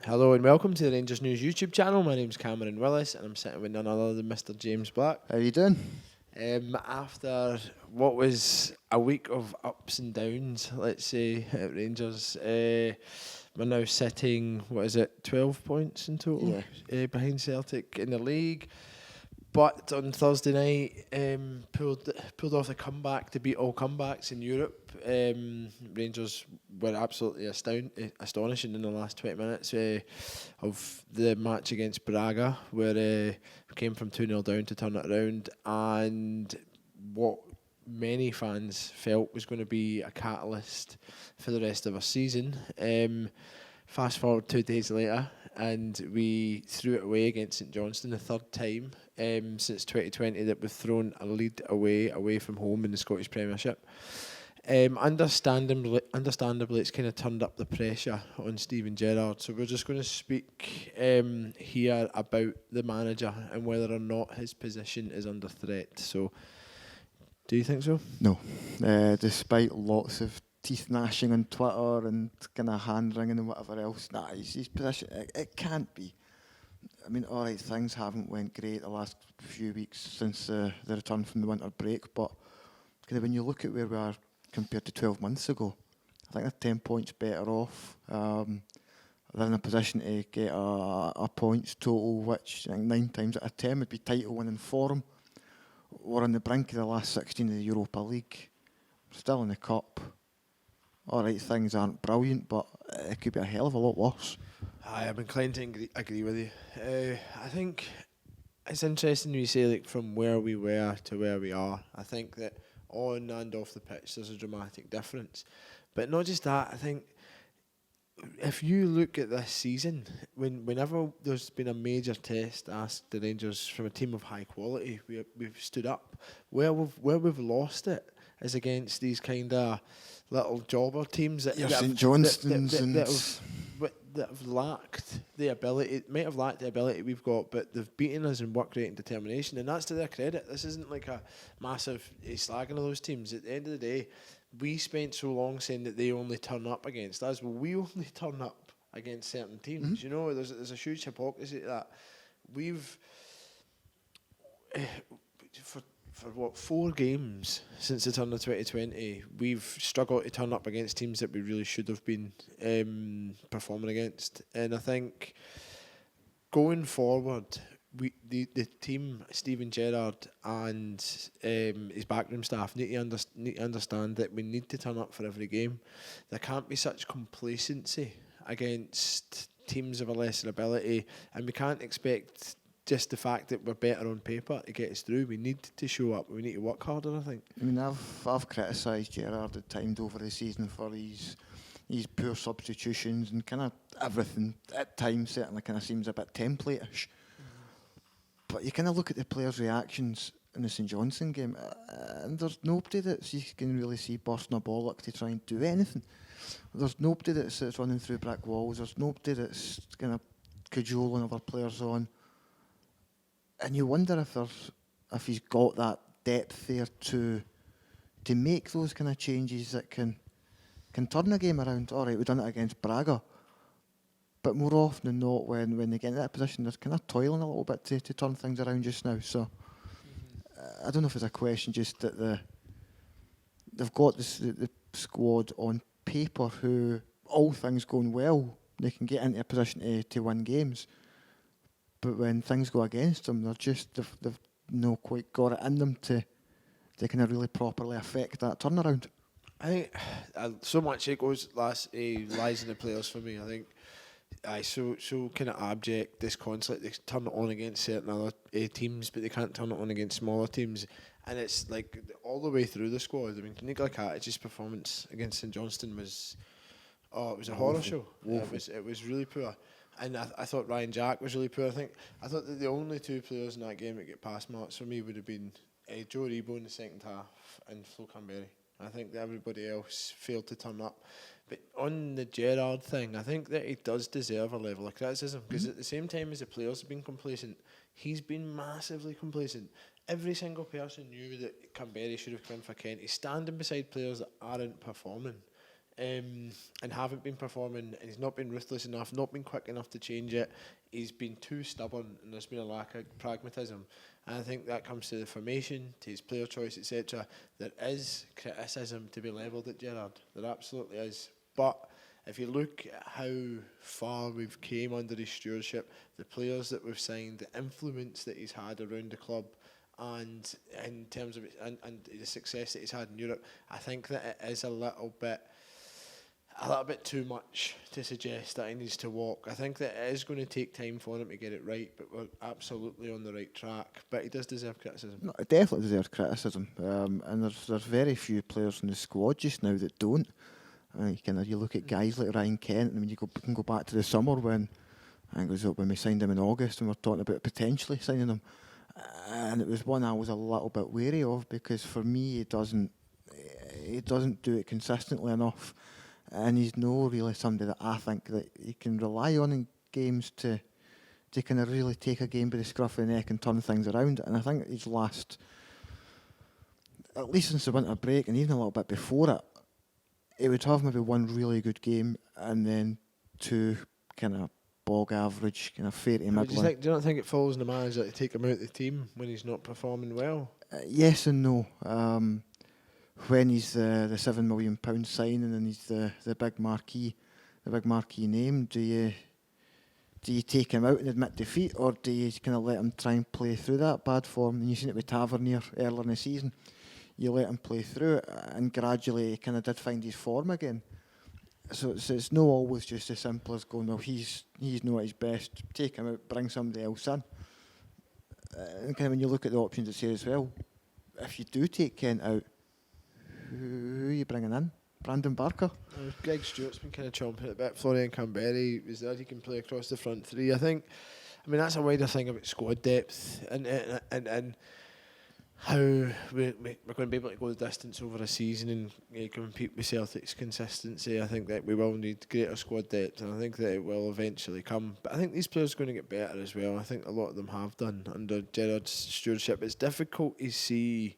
Hello and welcome to the Rangers News YouTube channel. My name's Cameron Willis and I'm sitting with none other than Mr. James Black. How you doing? After what was a week of ups and downs, let's say, at Rangers, we're now sitting, 12 points in total behind Celtic in the league. But on Thursday night, pulled off the comeback to beat all comebacks in Europe. Rangers were absolutely astonishing in the last 20 minutes of the match against Braga, where we came from 2-0 down to turn it around. And what many fans felt was going to be a catalyst for the rest of our season. Fast forward 2 days later, and we threw it away against St Johnstone, the third time since 2020 that we've thrown a lead away from home in the Scottish Premiership. Understandably, it's kind of turned up the pressure on Steven Gerrard. So we're just going to speak here about the manager and whether or not his position is under threat. So, do you think so? No. Despite lots of teeth gnashing on Twitter and kind of hand wringing and whatever else, his position, it can't be. I mean, all right, things haven't went great the last few weeks since the return from the winter break, but kind of when you look at where we are compared to 12 months ago, I think they're 10 points better off. They're in a position to get a points total, which I think 9 times out of 10 would be title winning for them. We're on the brink of the last 16 of the Europa League. Still in the cup. All right, things aren't brilliant, but it could be a hell of a lot worse. I'm inclined to agree with you. I think it's interesting when you say, like, from where we were to where we are. I think that on and off the pitch there's a dramatic difference. But not just that, I think if you look at this season, whenever there's been a major test asked the Rangers from a team of high quality, we've stood up. Where we've lost it is against these kind of little jobber teams that St Johnstone's that have lacked the ability. It might have lacked the ability we've got, but they've beaten us in work rate and determination, and that's to their credit. This isn't like a massive slagging of those teams. At the end of the day, we spent so long saying that they only turn up against us. Well, we only turn up against certain teams. Mm-hmm. You know, there's a huge hypocrisy to that. We've for what, 4 games since the turn of 2020, we've struggled to turn up against teams that we really should have been performing against. And I think going forward, the team, Steven Gerrard and his backroom staff need to understand that we need to turn up for every game. There can't be such complacency against teams of a lesser ability, and we can't expect just the fact that we're better on paper to get us through. We need to show up. We need to work harder, I think. I mean, I've criticised Gerrard at times over the season for his poor substitutions and kind of everything at times certainly kind of seems a bit template-ish. But you kind of look at the players' reactions in the St Johnstone game, and there's nobody that you can really see bursting a bollock to try and do anything. There's nobody that's running through brick walls. There's nobody that's kind of cajoling other players on. And you wonder if he's got that depth there to make those kind of changes that can turn a game around. All right, we've done it against Braga, but more often than not, when they get in that position, they're kind of toiling a little bit to turn things around just now. So I don't know if it's a question just that they've got the squad on paper who, all things going well, they can get into a position to win games. But when things go against them, they've not quite got it in them to kind of really properly affect that turnaround. I think so much it lies in the players for me. I think so kind of abject, disconsolate. They turn it on against certain other teams, but they can't turn it on against smaller teams. And it's like all the way through the squad. I mean, Nicola Katic's performance against St Johnstone was a horror show. It was really poor. And I thought Ryan Jack was really poor. I thought that the only 2 players in that game that get pass marks for me would have been Joe Rebo in the second half and Flo Canberry. I think that everybody else failed to turn up. But on the Gerrard thing, I think that he does deserve a level of criticism, because at the same time as the players have been complacent, he's been massively complacent. Every single person knew that Canberry should have come in for Kent. He's standing beside players that aren't performing. and haven't been performing, and he's not been ruthless enough, not been quick enough to change it. He's been too stubborn, and there's been a lack of pragmatism. And I think that comes to the formation, to his player choice, etc. There is criticism to be levelled at Gerrard. There absolutely is. But if you look at how far we've came under his stewardship, the players that we've signed, the influence that he's had around the club, and in terms of and the success that he's had in Europe, I think that it is a little bit too much to suggest that he needs to walk. I think that it is going to take time for him to get it right, but we're absolutely on the right track. But he does deserve criticism. No, it definitely deserves criticism. And there's very few players in the squad just now that don't. You look at guys like Ryan Kent, and when you can go back to the summer when I think it was when we signed him in August, and we're talking about potentially signing him. And it was one I was a little bit wary of, because for me he doesn't do it consistently enough. And he's no really somebody that I think that you can rely on in games to kind of really take a game by the scruff of the neck and turn things around. And I think his last, at least since the winter break and even a little bit before it, he would have maybe one really good game and then two kind of bog average, kind of fair to middling. Do you not think it falls on the manager to take him out of the team when he's not performing well? Yes and no. When he's the £7 million signing and he's the big marquee name, do you take him out and admit defeat, or do you kind of let him try and play through that bad form? And you've seen it with Tavernier earlier in the season. You let him play through it, and gradually he kind of did find his form again. So it's not always just as simple as going, well, he's not at his best, take him out, bring somebody else in. And kind of when you look at the options that's here as well, if you do take Kent out, who are you bringing in? Brandon Barker? Greg Stewart's been kind of chomping at a bit. Florian Canberry was there. He can play across the front three. I mean, that's a wider thing about squad depth and how we're going to be able to go the distance over a season and compete with Celtic's consistency. I think that we will need greater squad depth, and I think that it will eventually come. But I think these players are going to get better as well. I think a lot of them have done under Gerrard's stewardship. It's difficult to see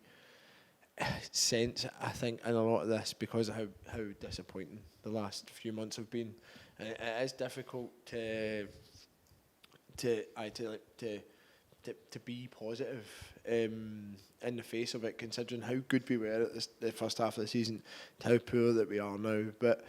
sense, I think, in a lot of this because of how disappointing the last few months have been. And it is difficult to be positive in the face of it, considering how good we were at the first half of the season to how poor that we are now. But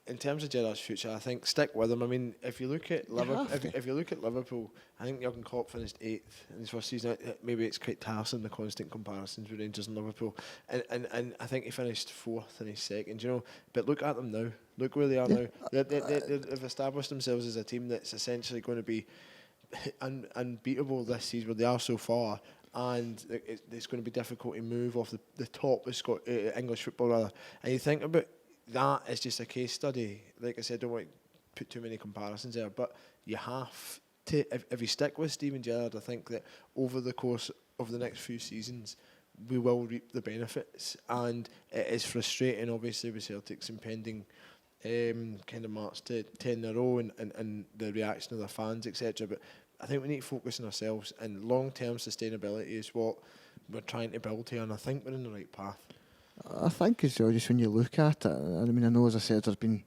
in terms of Gerrard's future, I think stick with him. I mean, if you look at Liverpool, I think Jurgen Klopp finished 8th in his first season. Maybe it's quite tiresome, the constant comparisons with Rangers and Liverpool, and I think he finished 4th in his second. You know, but look at them now. Look where they are now. They've established themselves as a team that's essentially going to be unbeatable this season, where they are so far. And it's going to be difficult to move off the top of English football, rather. And you think about that is just a case study. Like I said, I don't want to put too many comparisons there, but you have to, if you stick with Steven Gerrard, I think that over the course of the next few seasons, we will reap the benefits. And it is frustrating, obviously, with Celtic's impending kind of march to 10 in a row and the reaction of the fans, etc. But I think we need to focus on ourselves, and long-term sustainability is what we're trying to build here, and I think we're in the right path. I think as well, just when you look at it, I mean, I know, as I said, there's been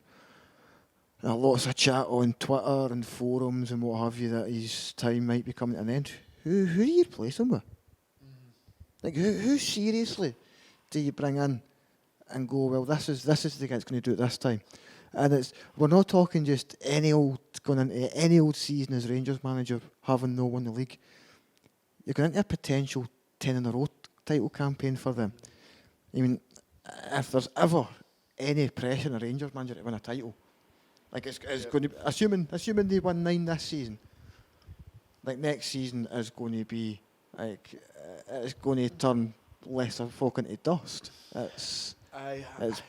lots of chat on Twitter and forums and what have you that his time might be coming to an end. Who do you replace him with? Like, who seriously do you bring in and go, well, this is the guy that's going to do it this time? And we're not talking just going into any old season as Rangers manager having no won the league. You're going into a potential 10 in a row title campaign for them. I mean, if there's ever any pressure on a Rangers manager to win a title, like it's going to be, assuming they win 9 this season, like next season is going to be like it's going to turn lesser folk into dust. It's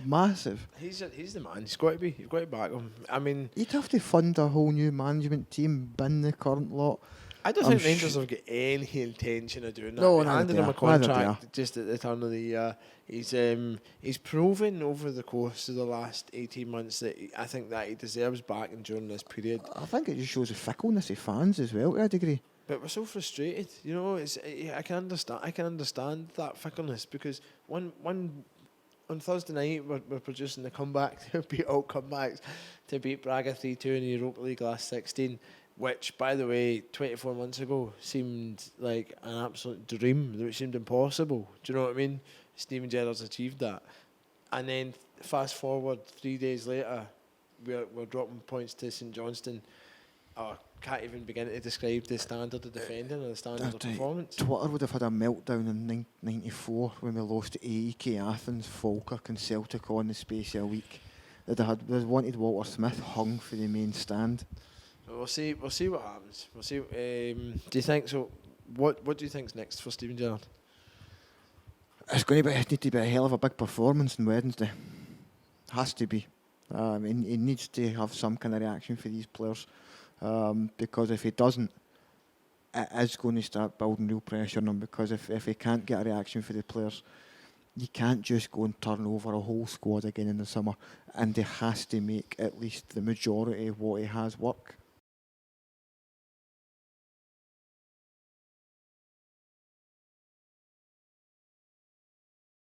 massive. He's the man. He's got to be. You've got to back him. I mean, you'd have to fund a whole new management team, bin the current lot. I don't think Rangers have got any intention of doing that. No, handing him a contract just at the turn of the year. He's proven over the course of the last 18 months that I think that he deserves backing during this period. I think it just shows the fickleness of fans as well, to a degree. But we're so frustrated, you know. I can understand that fickleness, because one on Thursday night, we're producing the comeback, beat all comebacks, to beat Braga 3-2 in the Europa League last 16, which, by the way, 24 months ago seemed like an absolute dream. It seemed impossible. Do you know what I mean? Steven Gerrard's achieved that. And then fast forward 3 days later, we're dropping points to St Johnstone. I can't even begin to describe the standard of defending or the standard of performance. Twitter would have had a meltdown in 94 when we lost to AEK Athens, Falkirk and Celtic all in the space of a week. They wanted Walter Smith hung for the main stand. We'll see what happens. We'll see. Do you think so? What do you think's next for Steven Gerrard? It's going to need to be a hell of a big performance on Wednesday. Has to be. He needs to have some kind of reaction for these players, because if he doesn't, it is going to start building real pressure on him. Because if he can't get a reaction for the players, you can't just go and turn over a whole squad again in the summer. And he has to make at least the majority of what he has work.